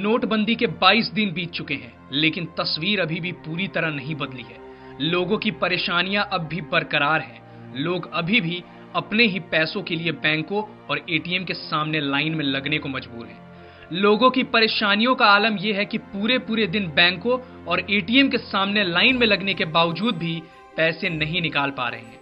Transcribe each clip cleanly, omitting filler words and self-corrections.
नोटबंदी के 22 दिन बीत चुके हैं, लेकिन तस्वीर अभी भी पूरी तरह नहीं बदली है। लोगों की परेशानियां अब भी बरकरार हैं। लोग अभी भी अपने ही पैसों के लिए बैंकों और एटीएम के सामने लाइन में लगने को मजबूर हैं। लोगों की परेशानियों का आलम यह है कि पूरे दिन बैंकों और एटीएम के सामने लाइन में लगने के बावजूद भी पैसे नहीं निकाल पा रहे हैं।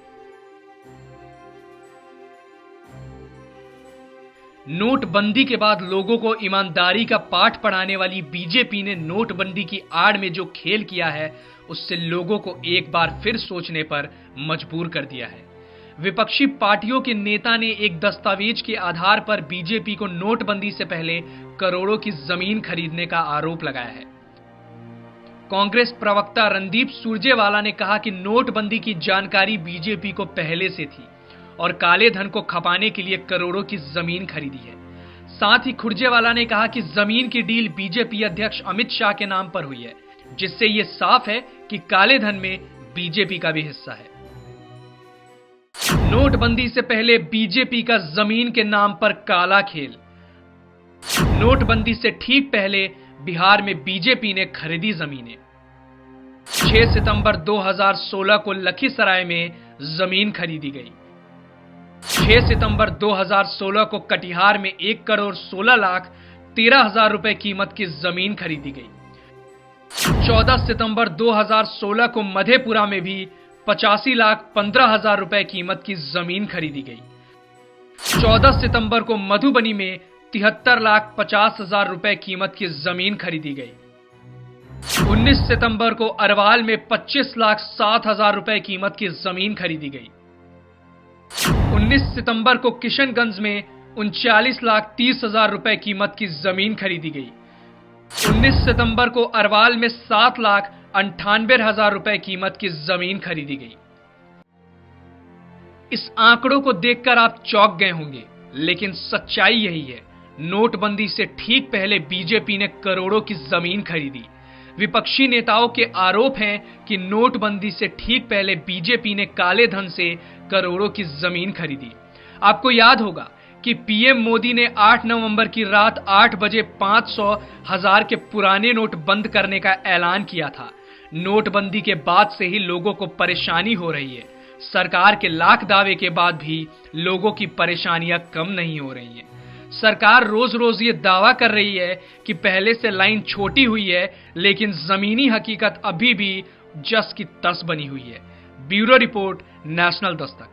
नोटबंदी के बाद लोगों को ईमानदारी का पाठ पढ़ाने वाली बीजेपी ने नोटबंदी की आड़ में जो खेल किया है, उससे लोगों को एक बार फिर सोचने पर मजबूर कर दिया है। विपक्षी पार्टियों के नेता ने एक दस्तावेज के आधार पर बीजेपी को नोटबंदी से पहले करोड़ों की जमीन खरीदने का आरोप लगाया है। कांग्रेस प्रवक्ता रणदीप सुरजेवाला ने कहा कि नोटबंदी की जानकारी बीजेपी को पहले से थी और काले धन को खपाने के लिए करोड़ों की जमीन खरीदी है। साथ ही सुरजेवाला ने कहा कि जमीन की डील बीजेपी अध्यक्ष अमित शाह के नाम पर हुई है, जिससे यह साफ है कि काले धन में बीजेपी का भी हिस्सा है। नोटबंदी से पहले बीजेपी का जमीन के नाम पर काला खेल। नोटबंदी से ठीक पहले बिहार में बीजेपी ने खरीदी जमीनें। 6 सितंबर 2016 को लखीसराय में जमीन खरीदी गई। 6 सितंबर 2016 को कटिहार में 1,16,13,000 रुपए कीमत की जमीन खरीदी गई। 14 सितंबर 2016 को मधेपुरा में भी 85,15,000 रुपए कीमत की जमीन खरीदी गई। 14 सितंबर को मधुबनी में 73,50,000 रुपए कीमत की जमीन खरीदी गई। 19 सितंबर को अरवाल में 25,07,000 रुपए कीमत की जमीन खरीदी गई। 19 सितंबर को किशनगंज में 39,30,000 रुपए कीमत की जमीन खरीदी गई। 19 सितंबर को अरवाल में 7,98,000 रुपए कीमत की जमीन खरीदी गई। इस आंकड़ों को देखकर आप चौंक गए होंगे, लेकिन सच्चाई यही है। नोटबंदी से ठीक पहले बीजेपी ने करोड़ों की जमीन खरीदी। विपक्षी नेताओं के आरोप हैं कि नोटबंदी से ठीक पहले बीजेपी ने काले धन से करोड़ों की जमीन खरीदी। आपको याद होगा कि पीएम मोदी ने 8 नवंबर की रात 8 बजे 500, 1000 के पुराने नोट बंद करने का ऐलान किया था। नोटबंदी के बाद से ही लोगों को परेशानी हो रही है। सरकार के लाख दावे के बाद भी लोगों की परेशानियां कम नहीं हो रही हैं। सरकार रोज रोज ये दावा कर रही है कि पहले से लाइन छोटी हुई है, लेकिन जमीनी हकीकत अभी भी जस की तस बनी हुई है। Bureau report, national Dastak.